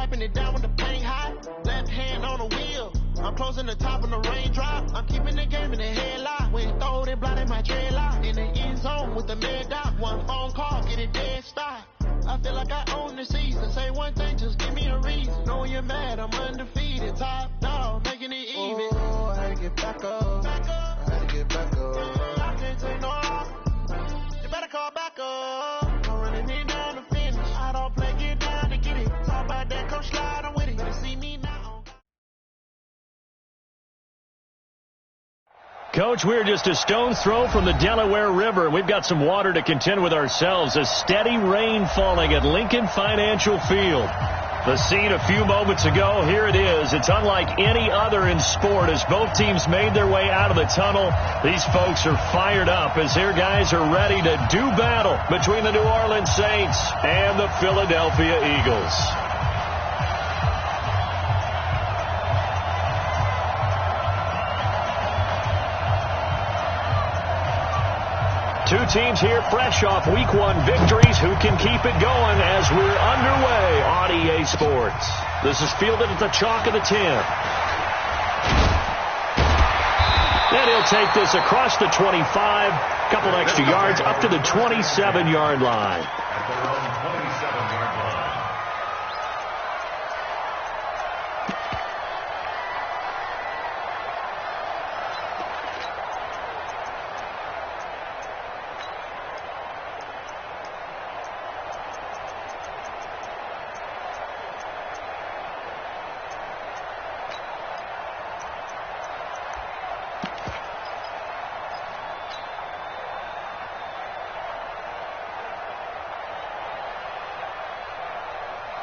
wiping it down with the paint hot. Left hand on the wheel. I'm closing the top on the raindrop. I'm keeping the game in the headlock. When throw it, blinding my dreadlock. In the end zone with the mid dot. One phone call, get it dead stop. I feel like I own the season. Say one thing, just give me a reason. Know you're mad, I'm undefeated. Top dog, making it even. Oh, I had to get back up. I had to get back up. I can't take no off. You better call back up. I'm running in down the finish. I don't play, get down to get it. Talk about that, come slide, I'm with it. Better see me now. Coach, we're just a stone's throw from the Delaware River. We've got some water to contend with ourselves. A steady rain falling at Lincoln Financial Field. The scene a few moments ago, here it is. It's unlike any other in sport as both teams made their way out of the tunnel. These folks are fired up as their guys are ready to do battle between the New Orleans Saints and the Philadelphia Eagles. Two teams here fresh off Week 1 victories. Who can keep it going as we're underway on EA Sports? This is fielded at the chalk of the 10. And he'll take this across the 25. Couple extra yards up to the 27-yard line.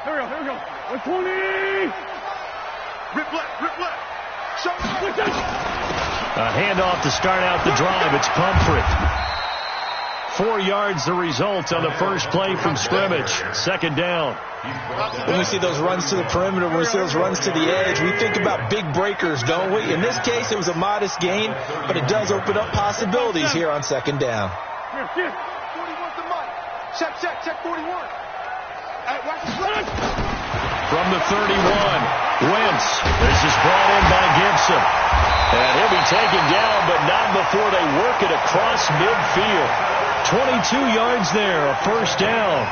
Here we go. 120. Rip left. A handoff to start out the drive. It's Pumphrey. 4 yards the result on the first play from scrimmage. Second down. When we see those runs to the perimeter, when we see those runs to the edge, we think about big breakers, don't we? In this case, it was a modest gain, but it does open up possibilities here on second down. Here. 41's the money. Check 41. From the 31, Wentz. This is brought in by Gibson. And he'll be taken down, but not before they work it across midfield. 22 yards there, a first down.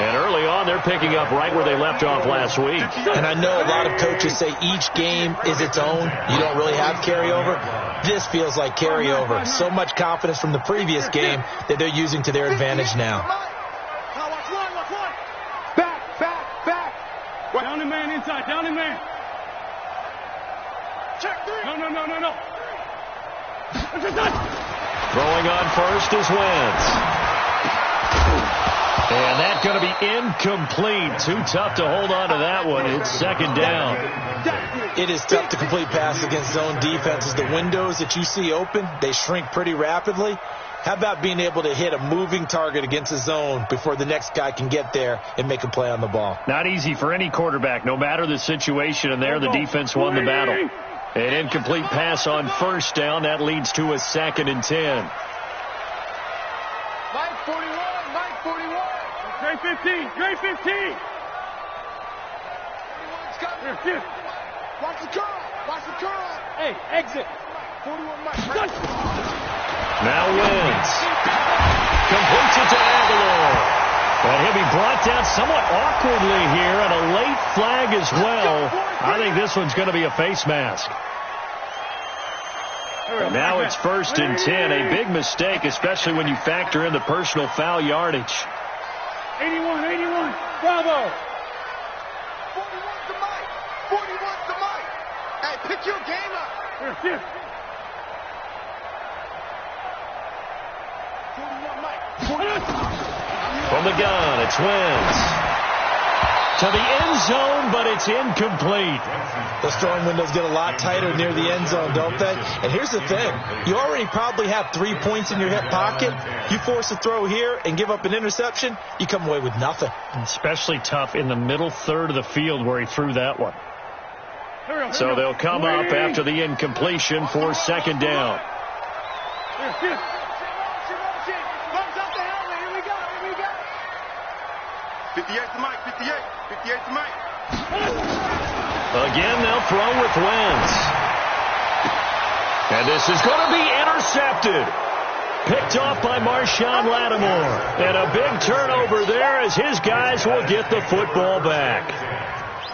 And early on, they're picking up right where they left off last week. And I know a lot of coaches say each game is its own. You don't really have carryover. This feels like carryover. So much confidence from the previous game that they're using to their advantage now. Down the man inside. Down the man. Check 3. No. Throwing on first is Wentz. And that's going to be incomplete. Too tough to hold on to that one. It's second down. It is tough to complete pass against zone defenses. The windows that you see open, they shrink pretty rapidly. How about being able to hit a moving target against a zone before the next guy can get there and make a play on the ball? Not easy for any quarterback, no matter the situation, and there the defense won the battle. An incomplete pass on first down. That leads to a 2nd and 10. Mike 41. Gray 15. 41's coming. Here. Watch the curl. Hey, exit. 41 Mike. Now Wentz completes it to Aguilar. And he'll be brought down somewhat awkwardly here, and a late flag as well. I think this one's going to be a face mask. And now it's 1st and 10. A big mistake, especially when you factor in the personal foul yardage. 81. Bravo. 41's the mic. Hey, pick your game up. Here. From the gun, it's Wentz. To the end zone, but it's incomplete. Those throwing windows get a lot tighter near the end zone, don't they? And here's the thing. You already probably have 3 points in your hip pocket. You force a throw here and give up an interception, you come away with nothing. Especially tough in the middle third of the field where he threw that one. So they'll come up after the incompletion for second down. 58 to Mike, 58. 58 to Mike. Again, they'll throw with Wentz. And this is going to be intercepted. Picked off by Marshawn Lattimore. And a big turnover there as his guys will get the football back.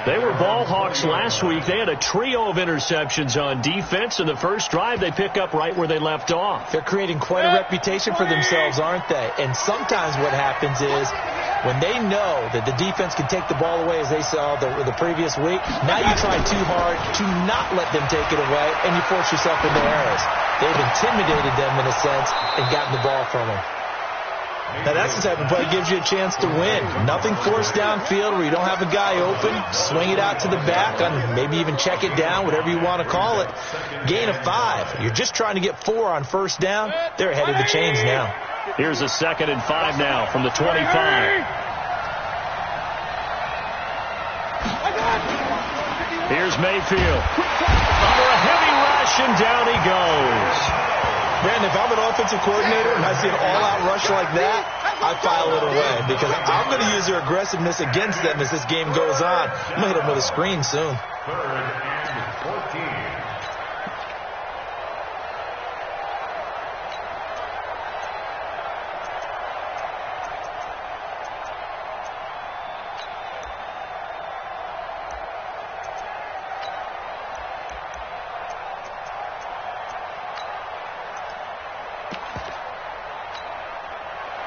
They were ball hawks last week. They had a trio of interceptions on defense. In the first drive, they pick up right where they left off. They're creating quite a reputation for themselves, aren't they? And sometimes what happens is when they know that the defense can take the ball away, as they saw the previous week, now you try too hard to not let them take it away, and you force yourself into errors. They've intimidated them in a sense and gotten the ball from them. Now, that's the type of play that gives you a chance to win. Nothing forced downfield where you don't have a guy open. Swing it out to the back, and maybe even check it down, whatever you want to call it. Gain of 5. You're just trying to get 4 on first down. They're ahead of the chains now. Here's a 2nd and 5 now from the 25. Here's Mayfield. Under a heavy rush, and down he goes. Brandon, if I'm an offensive coordinator and I see an all-out rush like that, I file it away because I'm going to use their aggressiveness against them as this game goes on. I'm going to hit them with a screen soon.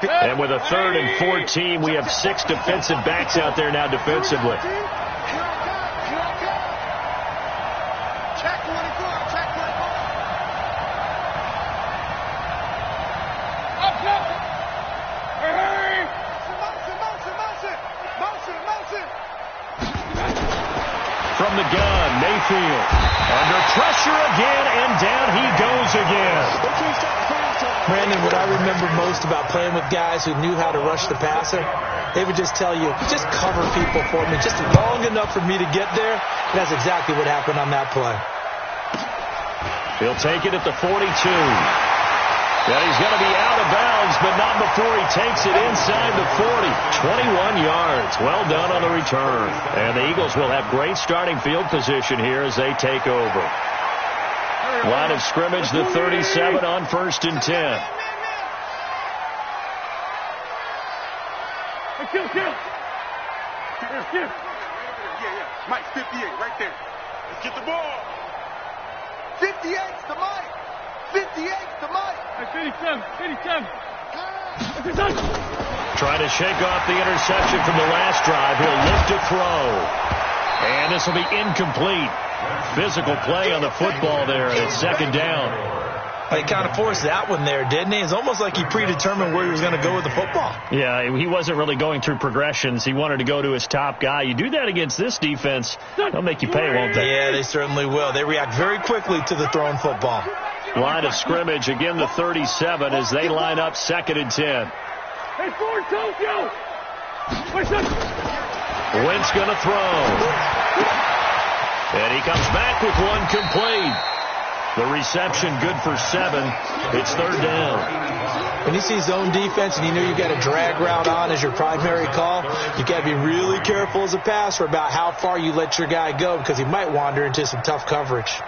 And with a 3rd and 14, we have 6 defensive backs out there now defensively. From the gun, Mayfield. Under pressure again, and down he goes again. Brandon, what I remember most about playing with guys who knew how to rush the passer, they would just tell you, just cover people for me, just long enough for me to get there. And that's exactly what happened on that play. He'll take it at the 42. And he's going to be out of bounds, but not before he takes it inside the 40. 21 yards. Well done on the return. And the Eagles will have great starting field position here as they take over. Line of scrimmage, the 37 on 1st and 10. Yeah. Mike, 58, right there. Let's get the ball. 58's to Mike. 58's to Mike. 57. Trying to shake off the interception from the last drive. He'll lift to throw. And this will be incomplete. Physical play on the football there, and it's 2nd down. He kind of forced that one there, didn't he? It's almost like he predetermined where he was going to go with the football. Yeah, he wasn't really going through progressions. He wanted to go to his top guy. You do that against this defense, they'll make you pay, won't they? Yeah, they certainly will. They react very quickly to the thrown football. Line of scrimmage, again the 37 as they line up 2nd and 10. Hey, Ford, Tokyo! Wentz going to throw. And he comes back with one complete. The reception good for 7. It's 3rd down. When you see zone defense and you know you got a drag route on as your primary call, you got to be really careful as a passer about how far you let your guy go because he might wander into some tough coverage.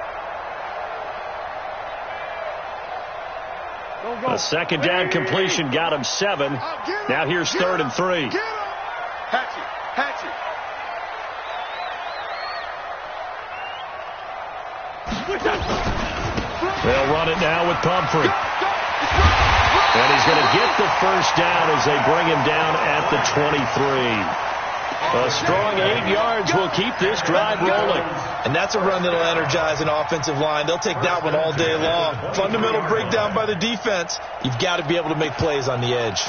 A 2nd down completion got him 7. Now here's 3rd and 3. Hatchet. They'll run it now with Pumphrey. And he's going to get the first down as they bring him down at the 23. A strong 8 yards will keep this drive rolling. And that's a run that'll energize an offensive line. They'll take that one all day long. Fundamental breakdown by the defense. You've got to be able to make plays on the edge.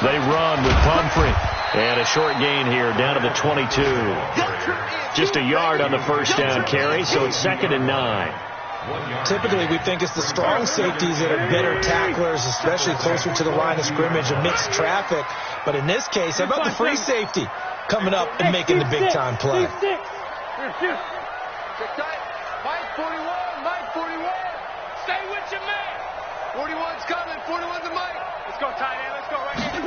They run with Pumphrey. And a short gain here, down to the 22. Just a yard on the first down carry, so it's 2nd and 9. Typically, we think it's the strong safeties that are better tacklers, especially closer to the line of scrimmage amidst traffic. But in this case, how about the free safety coming up and making the big-time play? Mike 41, Mike 41. Stay with your man. 41's coming, 41's the Mike. Let's go, tight end, let's go right here.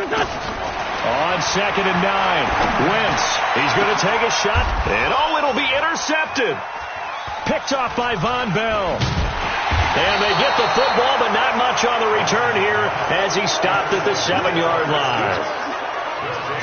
On 2nd and 9, Wentz, he's going to take a shot, and it'll be intercepted. Picked off by Von Bell. And they get the football, but not much on the return here as he stopped at the 7-yard line.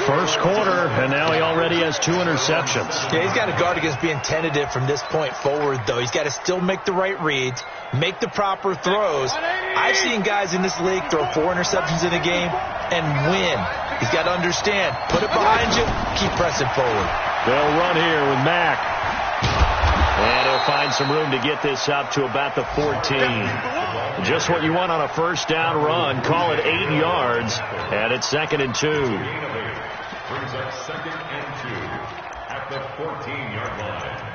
First quarter, and now he already has 2 interceptions. Yeah, he's got to guard against being tentative from this point forward, though. He's got to still make the right reads, make the proper throws. I've seen guys in this league throw 4 interceptions in a game and win. He's got to understand, put it behind you, keep pressing forward. They'll run here with Mack. And he'll find some room to get this up to about the 14. Just what you want on a first down run. Call it 8 yards, and it's 2nd and 2. Brings up 2nd and 2 at the 14-yard line.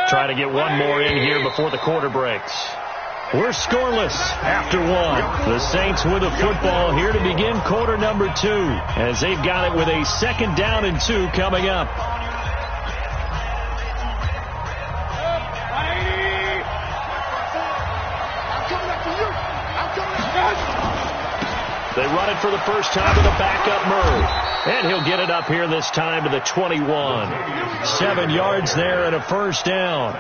Try to get one more in here before the quarter breaks. We're scoreless after 1. The Saints with a football here to begin quarter number 2 as they've got it with a 2nd down and 2 coming up. They run it for the first time to the backup Murray. And he'll get it up here this time to the 21. 7 yards there and a first down.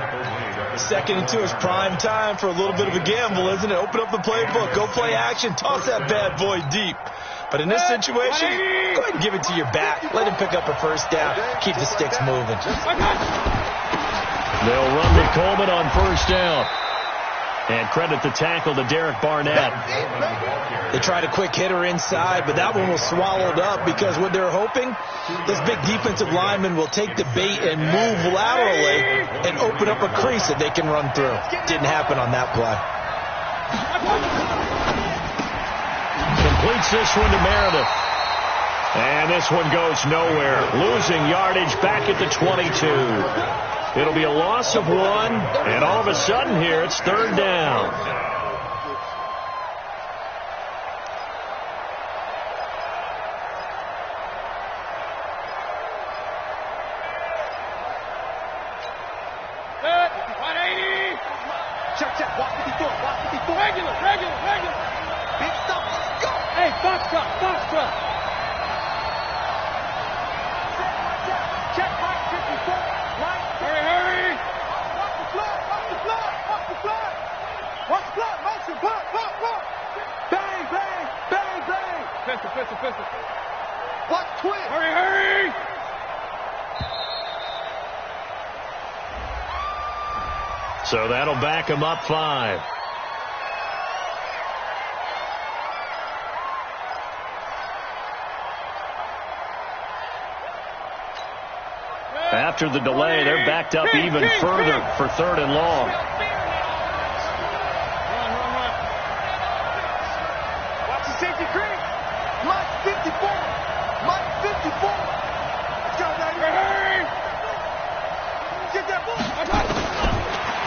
2nd and 2 is prime time for a little bit of a gamble, isn't it? Open up the playbook, go play action, toss that bad boy deep. But in this situation, go ahead and give it to your back. Let him pick up a first down. Keep the sticks moving. They'll run with Coleman on first down. And credit the tackle to Derek Barnett. They tried a quick hitter inside, but that one was swallowed up because what they're hoping, this big defensive lineman will take the bait and move laterally and open up a crease that they can run through. Didn't happen on that play. Completes this one to Meredith. And this one goes nowhere. Losing yardage back at the 22. It'll be a loss of 1, and all of a sudden here, it's 3rd down. Check, walk 54, walk 54. Regular. Big stuff, let's go. Hey, Foxtrot. Check, Mike 54. Mike, hurry. Watch the flood. Motion, pop. Bang. Pistol. Watch twin. Hurry. So that'll back him up 5. After the delay, they're backed up even further for 3rd and long. Watch the safety creep. Mike 54. Let's go, baby. Hurry. Get that ball.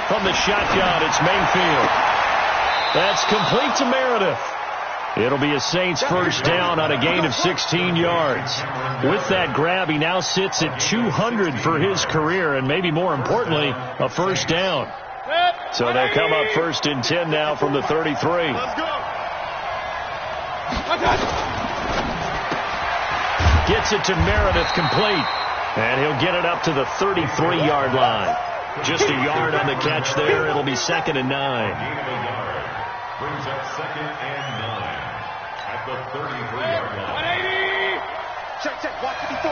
From the shotgun, it's Mayfield. That's complete to Meredith. It'll be a Saints first down on a gain of 16 yards. With that grab, he now sits at 200 for his career, and maybe more importantly, a first down. So they'll come up 1st and 10 now from the 33. Gets it to Meredith complete, and he'll get it up to the 33-yard line. Just a yard on the catch there. It'll be 2nd and 9. Brings up 2nd and 9 at the 33-yard line. 180. Check. Walk 54.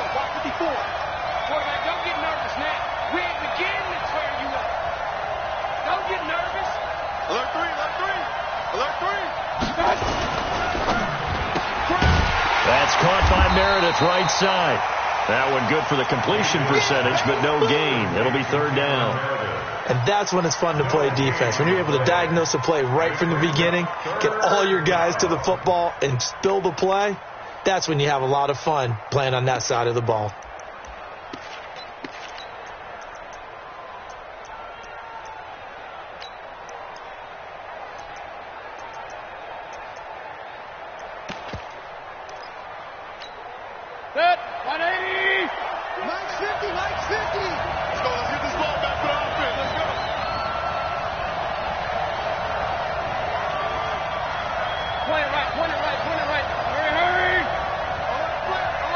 Quarterback, don't get nervous now. We ain't beginning to tear you up. Don't get nervous. Alert 3. That's caught by Meredith right side. That one good for the completion percentage, but no gain. It'll be third down. And that's when it's fun to play defense. When you're able to diagnose a play right from the beginning, get all your guys to the football and spill the play, that's when you have a lot of fun playing on that side of the ball. Set. 180. Mike's 50, Mike's 50. Let's go. Let's get this ball back for the offense. Let's go. Point it right, point it right, point it right. Hurry, hurry.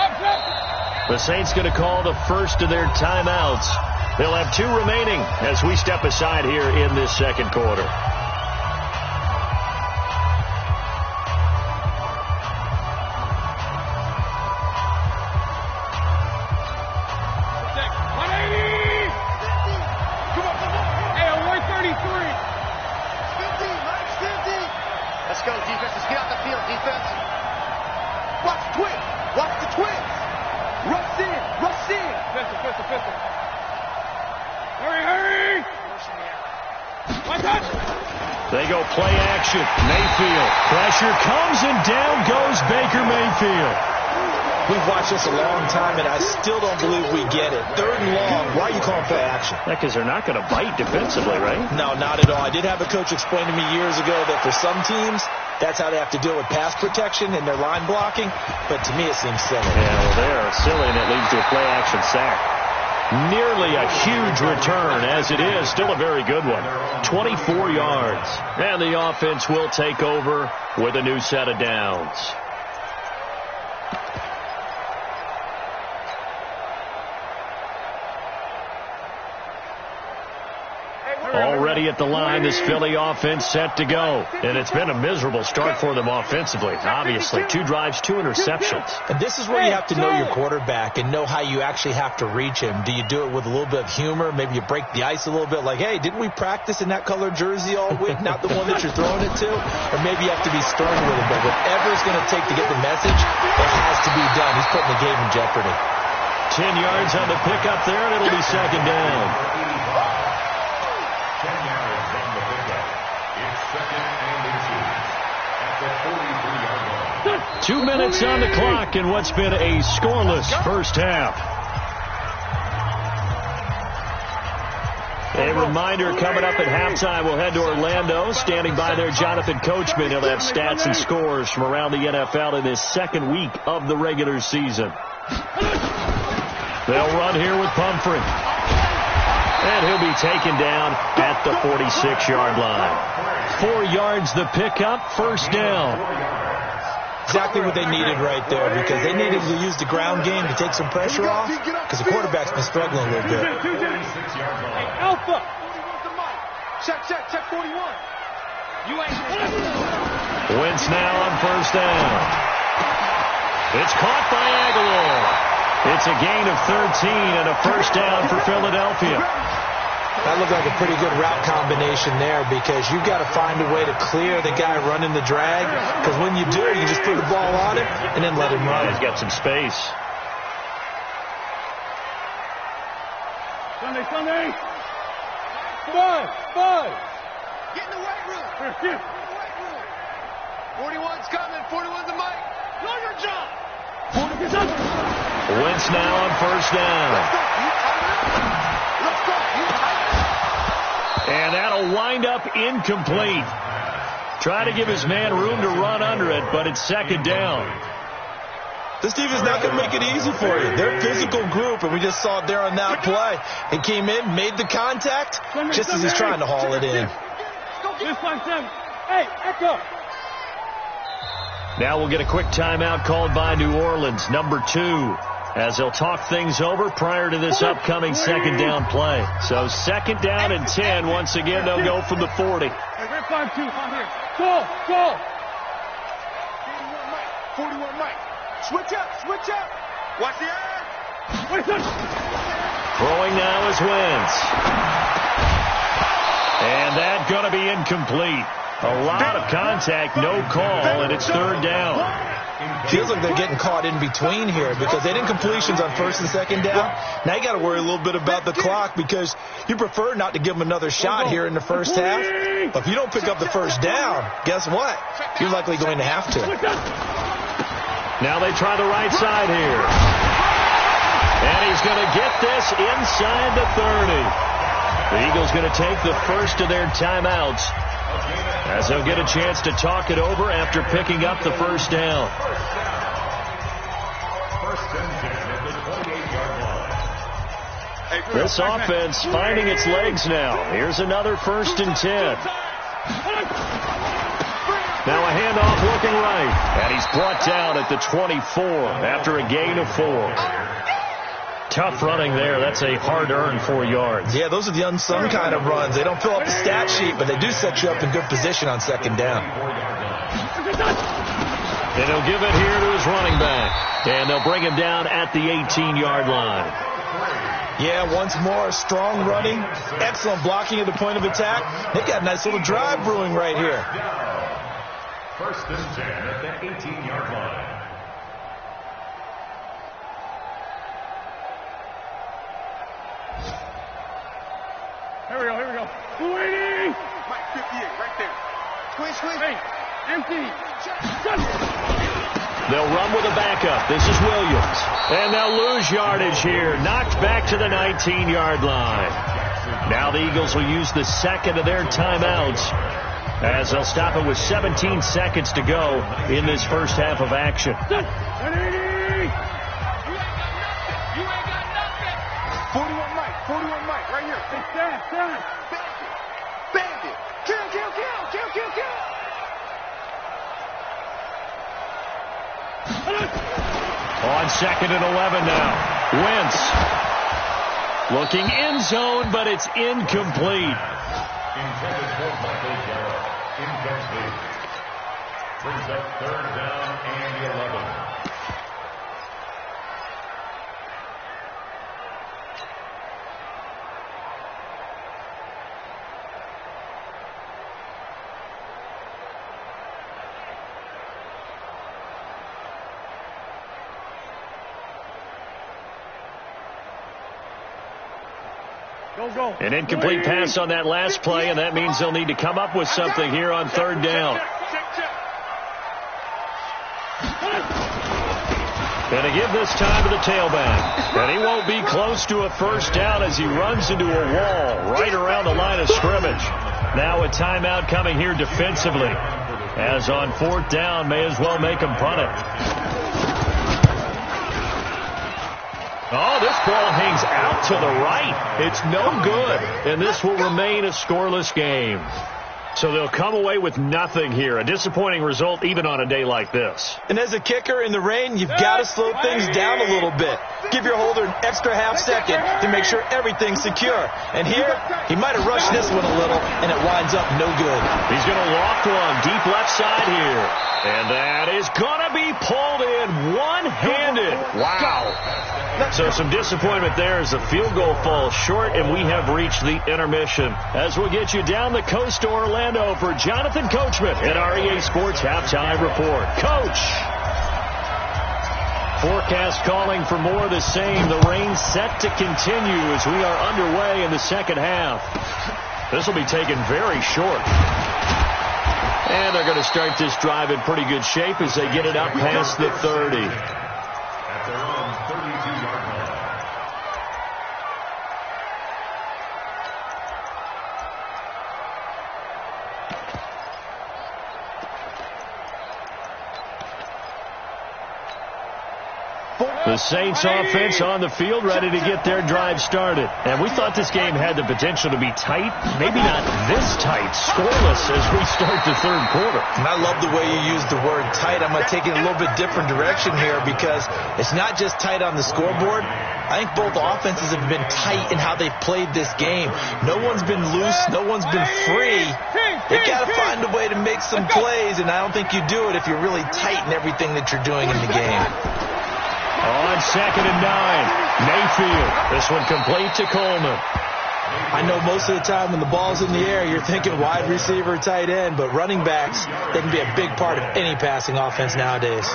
Up. The Saints going to call the first of their timeouts. They'll have 2 remaining as we step aside here in this second quarter. They go play action. Mayfield. Pressure comes and down goes Baker Mayfield. We've watched this a long time, and I still don't believe we get it. Third and long. Why are you calling play action? Because they're not going to bite defensively, right? No, not at all. I did have a coach explain to me years ago that for some teams, that's how they have to deal with pass protection and their line blocking. But to me, it seems silly. Yeah, well, they are silly, and it leads to a play action sack. Nearly a huge return, as it is. Still a very good one. 24 yards. And the offense will take over with a new set of downs. Already at the line, this Philly offense set to go. And it's been a miserable start for them offensively. Obviously, 2 drives, 2 interceptions. And this is where you have to know your quarterback and know how you actually have to reach him. Do you do it with a little bit of humor? Maybe you break the ice a little bit like, hey, didn't we practice in that colored jersey all week? Not the one that you're throwing it to? Or maybe you have to be stern with him. But whatever it's going to take to get the message, it has to be done. He's putting the game in jeopardy. 10 yards on the pickup there, and it'll be second down. 10 yards on the pickup. It's second and 2 at the 43-yard line. 2 minutes on the clock in what's been a scoreless first half. A reminder coming up at halftime, we'll head to Orlando. Standing by there, Jonathan Coachman. He'll have stats and scores from around the NFL in this second week of the regular season. They'll run here with Pumphrey. And he'll be taken down at the 46-yard line. 4 yards the pickup, first down. Exactly what they needed right there, because they needed to use the ground game to take some pressure off, because the quarterback's been struggling a little bit. Alpha. Check 41. You ain't. Wentz now on first down. It's caught by Aguilar. It's a gain of 13 and a first down for Philadelphia. That looked like a pretty good route combination there, because you've got to find a way to clear the guy running the drag, because when you do, you just put the ball on him and then let him run. He's got some space. Sunday. Five. Get in the weight room. Get in the weight room. 41's coming. 41's the mic. Know your job. Wentz now on first down. Let's go. And that'll wind up incomplete. Try to give his man room to run under it, but it's second down. This defense not going to make it easy for you. They're a physical group, and we just saw it there on that play. He came in, made the contact, just as he's trying to haul it in. Hey, Echo. Now we'll get a quick timeout called by New Orleans, number 2, as they'll talk things over prior to this upcoming second down play. So second down and 10. Once again, they'll go from the 40. Hey, we're 5-2. On here. Go. 41 Mike. Switch up. Watch the eye. Throwing now is Wentz. And that's going to be incomplete. A lot of contact, no call, and it's third down. Feels like they're getting caught in between here because they didn't completions on first and second down. Now you got to worry a little bit about the clock because you prefer not to give them another shot here in the first half. But if you don't pick up the first down, guess what? You're likely going to have to. Now they try the right side here. And he's going to get this inside the 30. The Eagles going to take the first of their timeouts as they'll get a chance to talk it over after picking up the first down. This offense finding its legs now. Here's another 1st and 10. Now a handoff looking right. And he's brought down at the 24 after a gain of 4. Tough running there. That's a hard-earned 4 yards. Yeah, those are the unsung kind of runs. They don't fill up the stat sheet, but they do set you up in good position on second down. And he'll give it here to his running back. And they'll bring him down at the 18-yard line. Yeah, once more, strong running, excellent blocking at the point of attack. They got a nice little drive brewing right here. 1st and 10 at the 18-yard line. Here we go. 280. Mike, 58, right there. Squeeze. Hey, empty. They'll run with a backup. This is Williams. And they'll lose yardage here. Knocked back to the 19-yard line. Now the Eagles will use the second of their timeouts as they'll stop it with 17 seconds to go in this first half of action. 180. You ain't got nothing. 41 Mike, right here. Stand. Bandit. Kill. On 2nd and 11 now. Wentz looking end zone, but it's incomplete. Intended for Michael Gallup. Incomplete. Brings up 3rd down and 11. Go. An incomplete pass on that last play, and that means they'll need to come up with something here on 3rd down. And to give this time to the tailback. And he won't be close to a first down as he runs into a wall right around the line of scrimmage. Now a timeout coming here defensively. As on 4th down, may as well make him punt it. Oh, this ball hangs out to the right. It's no good, and this will remain a scoreless game. So they'll come away with nothing here. A disappointing result even on a day like this. And as a kicker in the rain, you've got to slow things down a little bit. Give your holder an extra half second to make sure everything's secure. And here, he might have rushed this one a little, and it winds up no good. He's going to loft one deep left side here. And that is going to be pulled in one-handed. Wow. So some disappointment there as the field goal falls short, and we have reached the intermission. As we'll get you down the coast to Orlando for Jonathan Coachman at our EA Sports Halftime Report. Coach! Forecast calling for more of the same. The rain set to continue as we are underway in the second half. This will be taken very short. And they're going to start this drive in pretty good shape as they get it up past the 30. At their own 32-yard line. The Saints offense on the field ready to get their drive started. And we thought this game had the potential to be tight. Maybe not this tight, scoreless as we start the 3rd quarter. And I love the way you use the word tight. I'm going to take it a little bit different direction here because it's not just tight on the scoreboard. I think both offenses have been tight in how they've played this game. No one's been loose. No one's been free. They've got to find a way to make some plays, and I don't think you do it if you're really tight in everything that you're doing in the game. On 2nd and 9, Mayfield. This one complete to Coleman. I know most of the time when the ball's in the air, you're thinking wide receiver, tight end, but running backs, they can be a big part of any passing offense nowadays.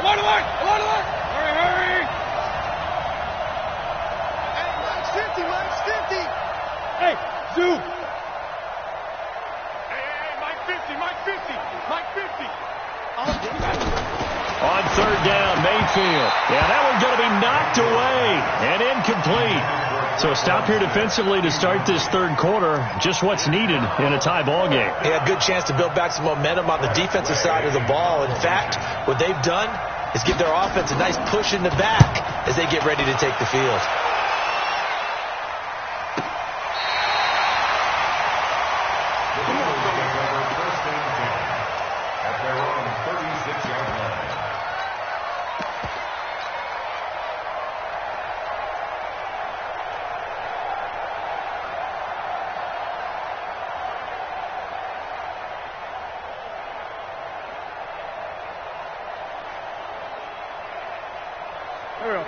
Hurry! Hey, Mike's 50, Mike's 50. Hey, Zoo! Hey, Mike 50, Mike 50, Mike 50. On third down, Mayfield. Yeah, that one's going to be knocked away and incomplete. So a stop here defensively to start this third quarter. Just what's needed in a tie ball game. Yeah, good chance to build back some momentum on the defensive side of the ball. In fact, what they've done is give their offense a nice push in the back as they get ready to take the field.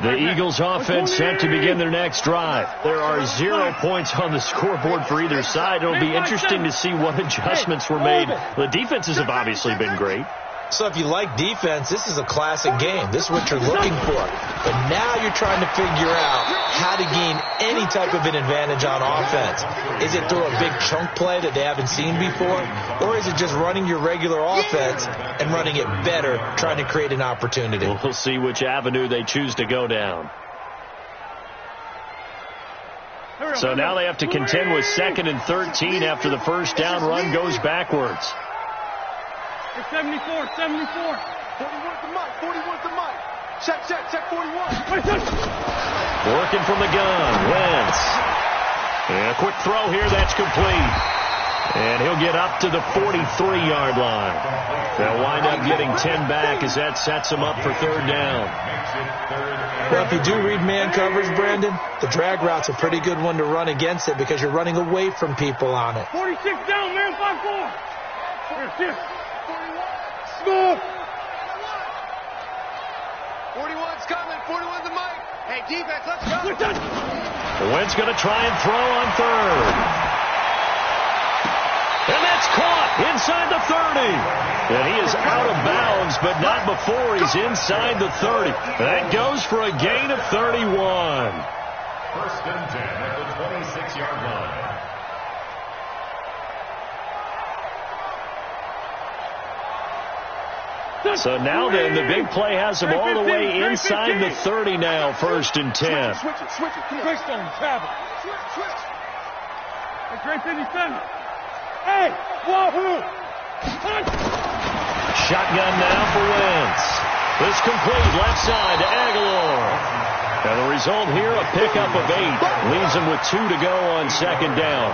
The Eagles offense set to begin their next drive. There are 0 points on the scoreboard for either side. It'll be interesting to see what adjustments were made. The defenses have obviously been great. So if you like defense, this is a classic game. This is what you're looking for. But now you're trying to figure out how to gain any type of an advantage on offense. Is it through a big chunk play that they haven't seen before? Or is it just running your regular offense and running it better, trying to create an opportunity? We'll see which avenue they choose to go down. So now they have to contend with 2nd and 13 after the first down run goes backwards. 74. 41 to Mike, 41 to Mike. Check 41. Working from the gun, Wentz. And a quick throw here, that's complete. And he'll get up to the 43-yard line. They'll wind up getting 10 back as that sets them up for third down. Well, if you do read man coverage, Brandon, the drag route's a pretty good one to run against it because you're running away from people on it. 46 down, man, 5-4. Here. 41's coming. 41 to Mike. Hey, defense, let's go. Wentz going to try and throw on third. And that's caught inside the 30. And he is out of bounds, but not before he's inside the 30. That goes for a gain of 31. 1st and 10 at the 26-yard line. So now then, the big play has them all the way inside the 30 now, 1st and 10. Switch it. Switch on, travel. Switch. Hey, Great 57. Hey, wahoo! Shotgun now for Wentz. It's complete, left side to Aguilar. And the result here, a pickup of 8. Leaves him with 2 to go on 2nd down.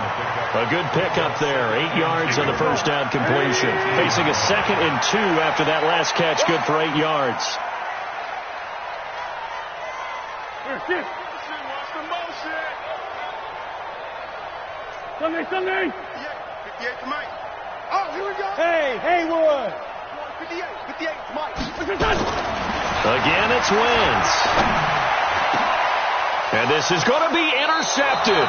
A good pickup there. 8 yards on the first down completion. Facing a 2nd and 2 after that last catch. Good for 8 yards. Here. Sunday. 58 to Mike. Oh, here we go. Hey, Haywood. 58 to Mike. Again, it's Wentz. And this is going to be intercepted.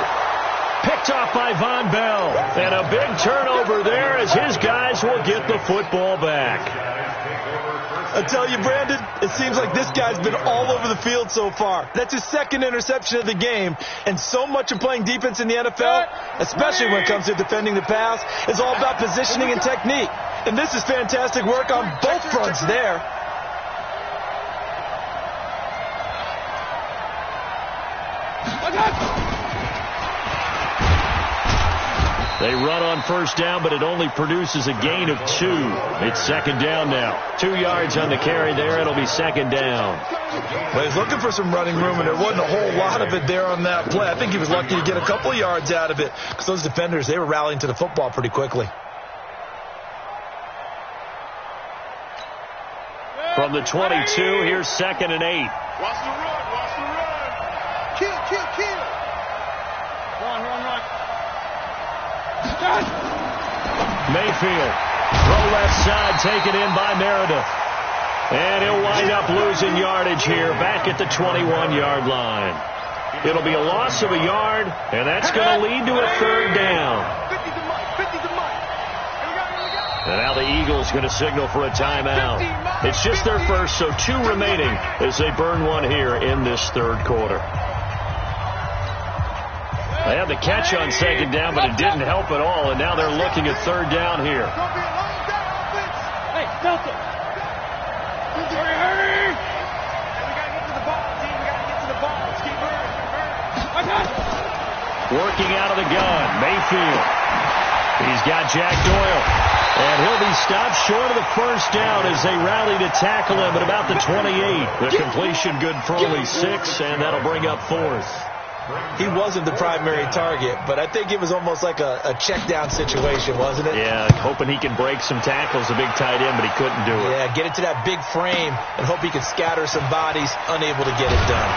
Picked off by Von Bell. And a big turnover there as his guys will get the football back. I tell you, Brandon, it seems like this guy's been all over the field so far. That's his 2nd interception of the game. And so much of playing defense in the NFL, especially when it comes to defending the pass, is all about positioning and technique. And this is fantastic work on both fronts there. They run on first down, but it only produces a gain of 2. It's 2nd down now. 2 yards on the carry there. It'll be 2nd down. Well, he's looking for some running room, and there wasn't a whole lot of it there on that play. I think he was lucky to get a couple of yards out of it because those defenders, they were rallying to the football pretty quickly. From the 22, here's 2nd and 8. Watch the run. Kill. Run. Mayfield, throw left side, taken in by Meredith. And he'll wind up losing yardage here, back at the 21-yard line. It'll be a loss of a yard, and that's going to lead to a 3rd down. 50 to Mike. Here we go. And now the Eagles going to signal for a timeout. It's just their first, so 2 remaining as they burn one here in this third quarter. They had the catch on second down, but it didn't help at all, and now they're looking at third down here. Hey, Delta. Hurry. We got to get to the ball, team. We got to get to the ball. Let's keep hurrying. Working out of the gun, Mayfield. He's got Jack Doyle. And he'll be stopped short of the first down as they rally to tackle him at about the 28. The completion good for only 6, and that'll bring up 4th. He wasn't the primary target, but I think it was almost like a check down situation, wasn't it? Yeah, hoping he can break some tackles, a big tight end, but he couldn't do it. Yeah, get it to that big frame and hope he can scatter some bodies, unable to get it done.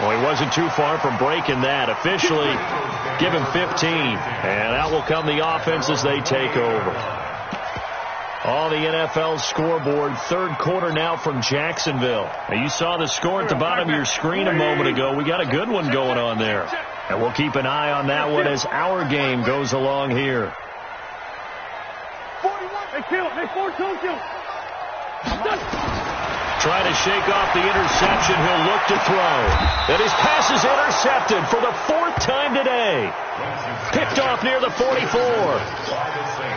Well, he wasn't too far from breaking that. Officially, give him 15. And out will come the offense as they take over. On the NFL scoreboard, third quarter now from Jacksonville. Now, you saw the score at the bottom of your screen a moment ago. We got a good one going on there. And we'll keep an eye on that one as our game goes along here. Hey, kill. Hey, 4-2, kill. Trying to shake off the interception. He'll look to throw. And his pass is intercepted for the 4th time today. Picked off near the 44.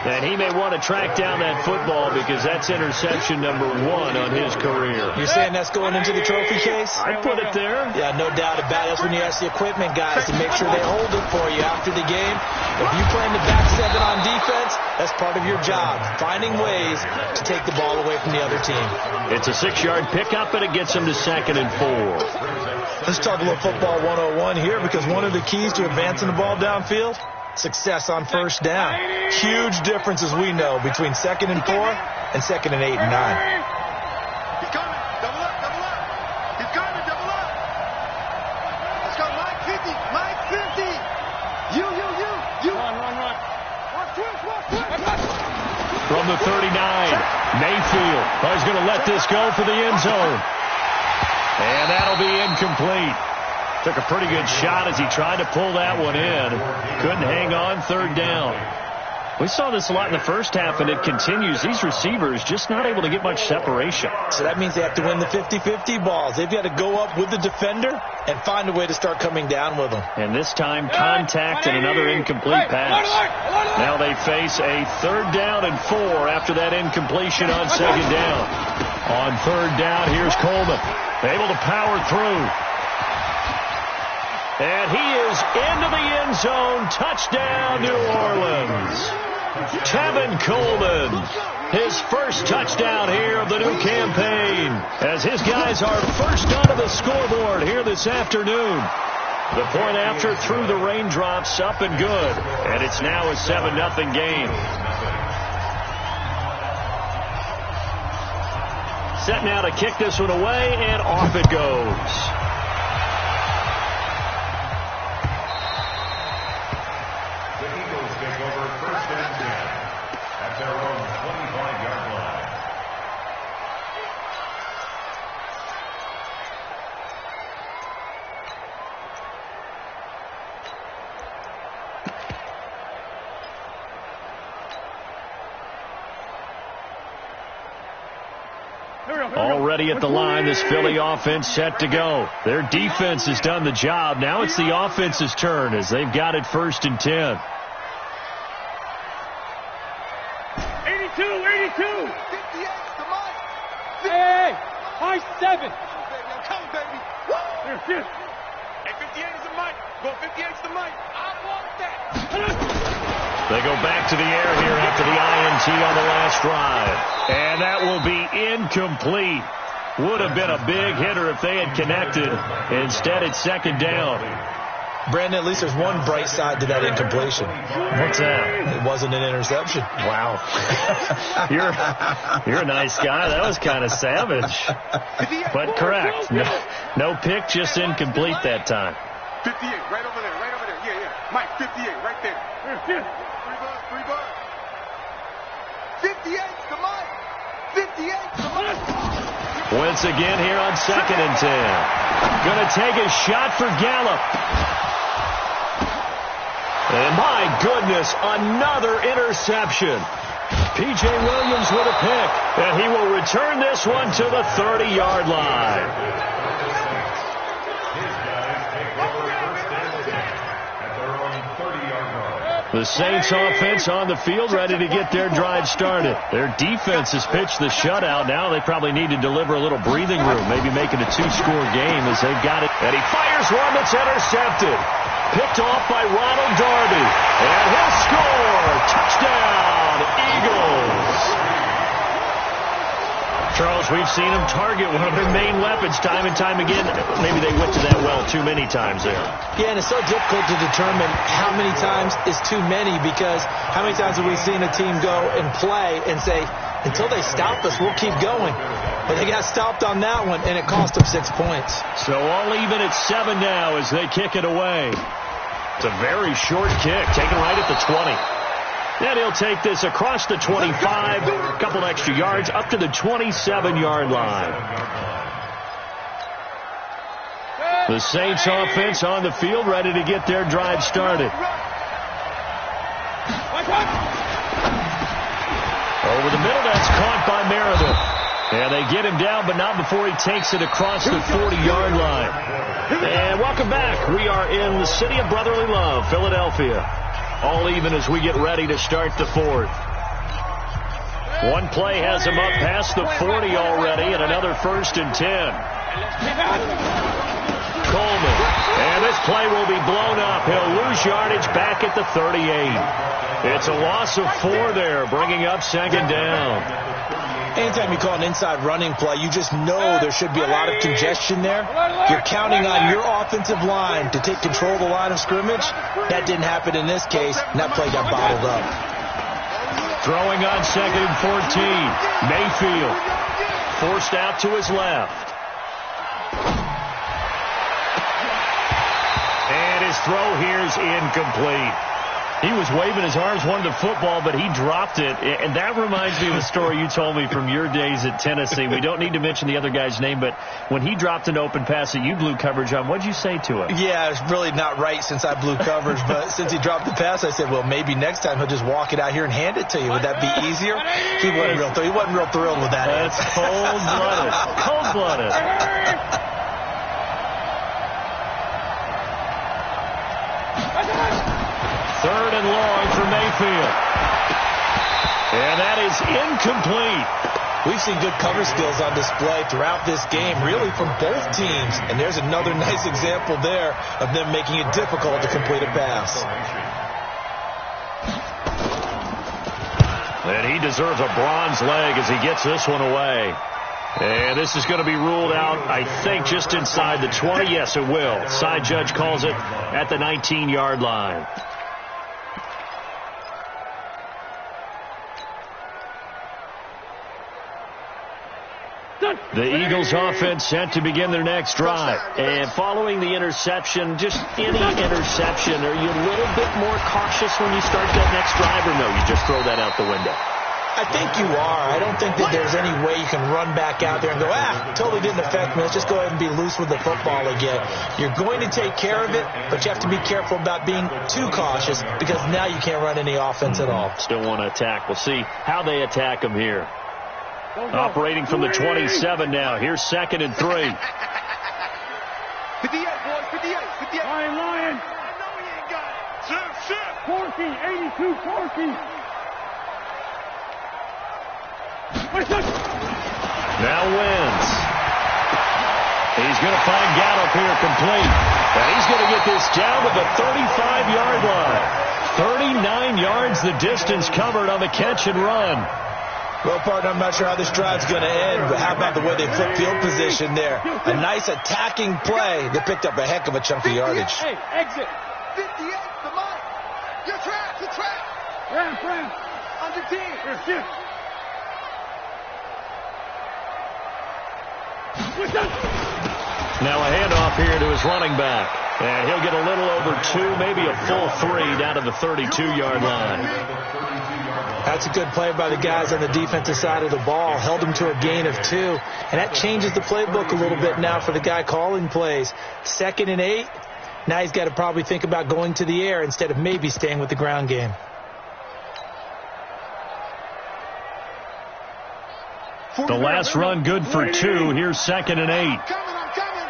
And he may want to track down that football because that's interception number 1 on his career. You're saying that's going into the trophy case? I put it there. Yeah, no doubt about it. That's when you ask the equipment guys to make sure they hold it for you after the game. If you play in the back 7 on defense, that's part of your job, finding ways to take the ball away from the other team. It's a 6-yard pickup, and it gets him to 2nd and 4. Let's talk a little football 101 here because one of the keys to advancing the ball downfield, success on first down. Huge difference, as we know, between 2nd and 4 and 2nd and 8 and 9. He's coming. Double up, double up. He's coming, double up. Let's go, Mike 50. Mike 50. You. Run. Watch twist. From the 39, Mayfield is going to let this go for the end zone. And that'll be incomplete. Took a pretty good shot as he tried to pull that one in. Couldn't hang on, third down. We saw this a lot in the first half, and it continues. These receivers just not able to get much separation. So that means they have to win the 50-50 balls. They've got to go up with the defender and find a way to start coming down with them. And this time, contact and another incomplete pass. Now they face a 3rd down and 4 after that incompletion on 2nd down. On 3rd down, here's Coleman. Able to power through. And he is into the end zone. Touchdown, New Orleans. Tevin Coleman, his first touchdown here of the new campaign, as his guys are first onto the scoreboard here this afternoon. The point after through the raindrops, up and good. And it's now a 7-0 game. Set now to kick this one away, and off it goes. Already at the line, this Philly offense set to go. Their defense has done the job. Now it's the offense's turn as they've got it 1st and 10. 82. 58's the Mike. Hey, high 7. Come, baby. Here. Hey, 58 is the Mike. Go, 58's the Mike. I want that. They go back to the air here after the INT on the last drive. And that will be incomplete. Would have been a big hitter if they had connected. Instead, it's 2nd down. Brandon, at least there's one bright side to that incompletion. What's that? It wasn't an interception. Wow. You're a nice guy. That was kind of savage. But correct. No pick, just incomplete that time. 58, right over there. Yeah. Mike, 58, right there. Here. 3 bucks. 58's the Mike. 58's the Mike. Once again here on 2nd and 10. Going to take a shot for Gallup. And my goodness, another interception. P.J. Williams with a pick, and he will return this one to the 30-yard line. The Saints offense on the field, ready to get their drive started. Their defense has pitched the shutout. Now they probably need to deliver a little breathing room, maybe make it a 2-score game as they've got it. And he fires one that's intercepted. Picked off by Ronald Darby. And he'll score. Touchdown, Eagles. Charles, we've seen him target one of their main weapons time and time again. Maybe they went to that well too many times there. Yeah, and it's so difficult to determine how many times is too many, because how many times have we seen a team go and play and say, until they stop us, we'll keep going. But they got stopped on that one, and it cost them 6 points. So all even at 7 now as they kick it away. It's a very short kick, taken right at the 20. And he'll take this across the 25, a couple extra yards, up to the 27-yard line. The Saints offense on the field, ready to get their drive started. Over the middle, that's caught by Meredith. And they get him down, but not before he takes it across the 40-yard line. And welcome back. We are in the city of brotherly love, Philadelphia. All even as we get ready to start the fourth. One play has him up past the 40 already, and another 1st and 10. Coleman. And this play will be blown up. He'll lose yardage back at the 38. It's a loss of 4 there, bringing up 2nd down. Anytime you call an inside running play, you just know there should be a lot of congestion there. You're counting on your offensive line to take control of the line of scrimmage. That didn't happen in this case, and that play got bottled up. Throwing on 2nd and 14. Mayfield forced out to his left. And his throw here is incomplete. He was waving his arms, wanted the football, but he dropped it. And that reminds me of a story you told me from your days at Tennessee. We don't need to mention the other guy's name, but when he dropped an open pass that you blew coverage on, what did you say to him? Yeah, it's really not right since I blew coverage, but since he dropped the pass, I said, well, maybe next time he'll just walk it out here and hand it to you. Would that be easier? He wasn't real thrilled with that. That's cold-blooded. Cold-blooded. 3rd and long for Mayfield. And that is incomplete. We've seen good cover skills on display throughout this game, really from both teams. And there's another nice example there of them making it difficult to complete a pass. And he deserves a bronze leg as he gets this one away. And this is going to be ruled out, I think, just inside the 20. Yes, it will. Side judge calls it at the 19-yard line. The Eagles offense set to begin their next drive. And following the interception, just any interception, are you a little bit more cautious when you start that next drive, or no, you just throw that out the window? I think you are. I don't think that there's any way you can run back out there and go, totally didn't affect me. Let's just go ahead and be loose with the football again. You're going to take care of it, but you have to be careful about being too cautious, because now you can't run any offense at all. Still want to attack. We'll see how they attack him here. Operating from the 27 now. Here's 2nd and 3. 58, boys, 58. Lion. I know he ain't got it. Shift. Corky, 82, Corky. Now wins. He's going to find Gallup here complete. And he's going to get this down to the 35-yard line. 39 yards the distance covered on the catch and run. Well, partner, I'm not sure how this drive's going to end, but how about the way they flip field position there? A nice attacking play that picked up a heck of a chunk of yardage. Hey, exit. 58, the mark. You're trapped. Ram. Under 10. Here, shift. Now a handoff here to his running back. And he'll get a little over 2, maybe a full 3 down to the 32-yard line. That's a good play by the guys on the defensive side of the ball. Held them to a gain of 2. And that changes the playbook a little bit now for the guy calling plays. 2nd and 8. Now he's got to probably think about going to the air instead of maybe staying with the ground game. The last run good for 2. Here's 2nd and 8. I'm coming.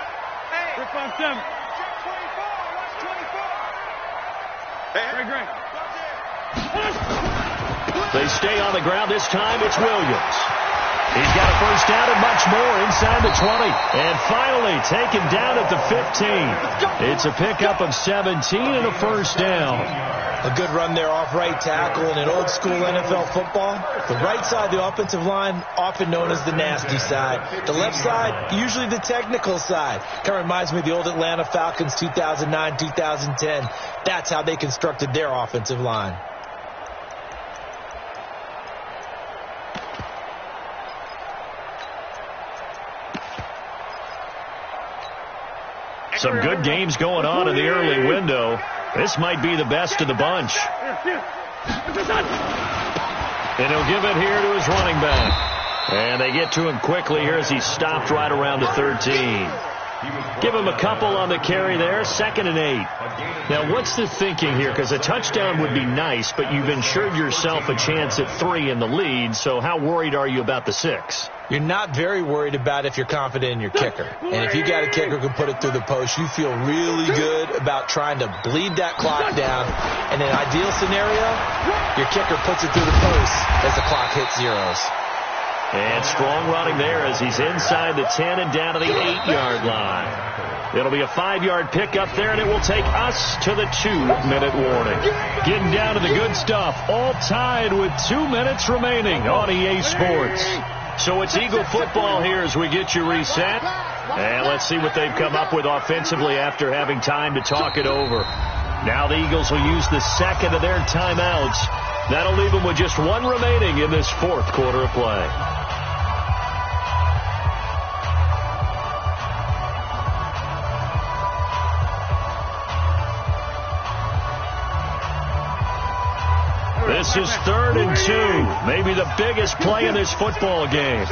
Hey. Rip on 7. Check 24. Watch 24. Hey. Great. They stay on the ground. This time it's Williams. He's got a first down and much more inside the 20. And finally taken down at the 15. It's a pickup of 17 and a first down. A good run there off right tackle. In an old school NFL football, the right side of the offensive line, often known as the nasty side. The left side, usually the technical side. Kind of reminds me of the old Atlanta Falcons 2009, 2010. That's how they constructed their offensive line. Some good games going on in the early window. This might be the best of the bunch. And he'll give it here to his running back. And they get to him quickly here as he's stopped right around the 13. Give him a couple on the carry there. 2nd and 8. Now, what's the thinking here? Because a touchdown would be nice, but you've ensured yourself a chance at 3 in the lead. So how worried are you about the 6? You're not very worried about if you're confident in your kicker. And if you got a kicker who can put it through the post, you feel really good about trying to bleed that clock down. In an ideal scenario, your kicker puts it through the post as the clock hits zeros. And strong running there as he's inside the 10 and down to the 8-yard line. It'll be a 5-yard pickup there, and it will take us to the 2-minute warning. Getting down to the good stuff, all tied with 2 minutes remaining on EA Sports. So it's Eagle football here as we get you reset. And let's see what they've come up with offensively after having time to talk it over. Now the Eagles will use the second of their timeouts. That'll leave them with just 1 remaining in this 4th quarter of play. This is 3rd and 2. Maybe the biggest play in this football game.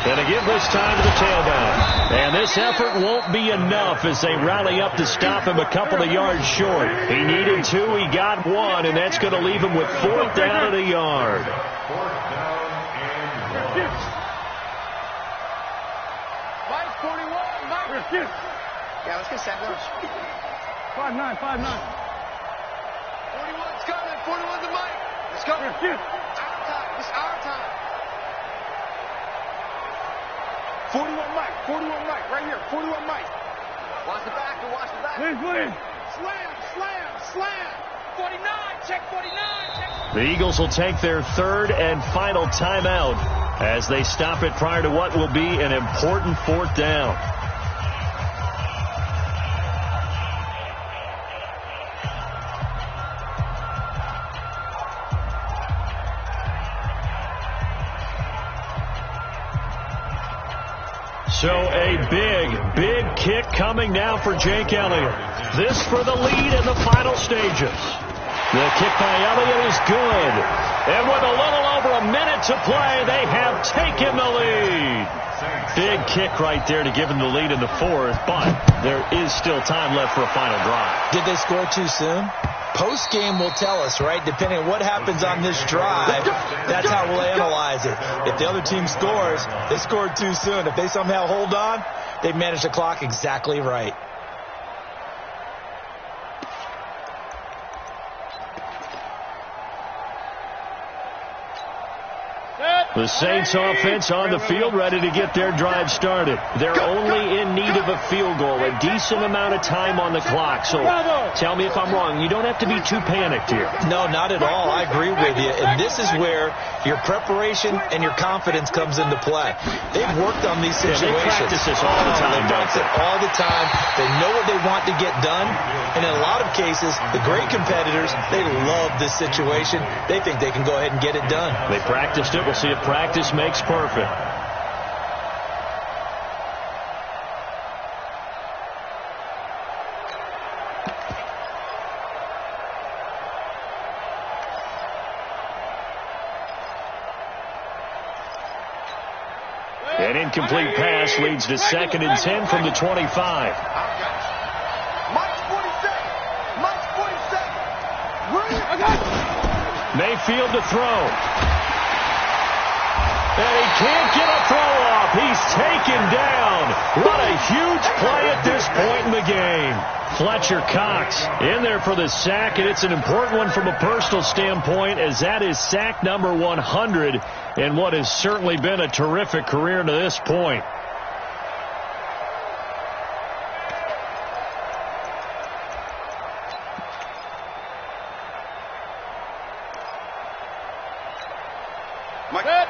And to give this time to the tailback. And this effort won't be enough as they rally up to stop him a couple of yards short. He needed 2, he got 1, and that's going to leave him with 4th down and a yard. Mike, 41, Mike. Yeah, let's get set. 5-9, 5-9. 41's coming. 41's the mic. Let's go. Our time. It's our time. 41 Mike. 41 Mike. Right here. 41 Mike. Watch the back. Watch the back. Please. Slam. 49. Check 49. The Eagles will take their 3rd and final timeout as they stop it prior to what will be an important 4th down. So a big kick coming now for Jake Elliott. This for the lead in the final stages. The kick by Elliott is good. And with a little over a minute to play, they have taken the lead. Big kick right there to give them the lead in the 4th, but there is still time left for a final drive. Did they score too soon? Post-game will tell us, right? Depending on what happens on this drive, that's how we'll analyze it. If the other team scores, they scored too soon. If they somehow hold on, they've managed the clock exactly right. The Saints offense on the field, ready to get their drive started. They're only in need of a field goal, a decent amount of time on the clock. So tell me if I'm wrong. You don't have to be too panicked here. No, not at all. I agree with you. And this is where your preparation and your confidence comes into play. They've worked on these situations. They practice this all the time. They practice it all the time. They know what they want to get done. And in a lot of cases, the great competitors, they love this situation. They think they can go ahead and get it done. They practiced it. We'll see if practice makes perfect. An incomplete pass leads to 2nd and 10 from the 25. Mike's 47. Mike's 47. Mayfield to throw. And he can't get a throw off. He's taken down. What a huge play at this point in the game. Fletcher Cox in there for the sack, and it's an important one from a personal standpoint, as that is sack number 100 in what has certainly been a terrific career to this point.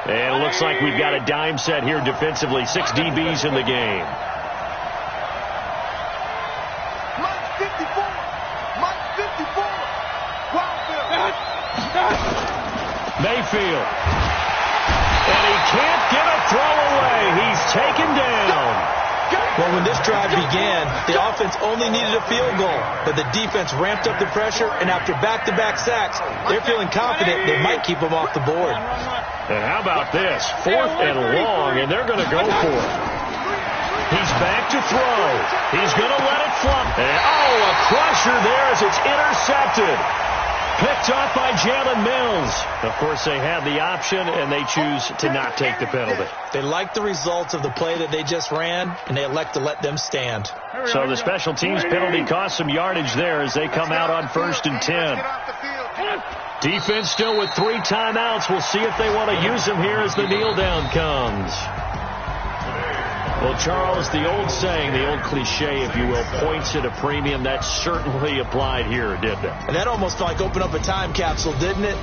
And it looks like we've got a dime set here defensively. 6 DBs in the game. Mike's 54. Mike's 54. Mayfield. And he can't get a throw away. He's taken down. Well, when this drive began, the offense only needed a field goal, but the defense ramped up the pressure, and after back-to-back sacks, they're feeling confident they might keep them off the board. And how about this? 4th and long, and they're going to go for it. He's back to throw. He's going to let it flop. And, a crusher there as it's intercepted. Picked off by Jalen Mills. Of course, they had the option, and they choose to not take the penalty. They like the results of the play that they just ran, and they elect to let them stand. So the special teams penalty cost some yardage there as they come out on 1st and 10. Defense still with 3 timeouts. We'll see if they want to use them here as the kneel down comes. Well, Charles, the old saying, the old cliche, if you will, points at a premium, that certainly applied here, didn't it? And that almost like opened up a time capsule, didn't it?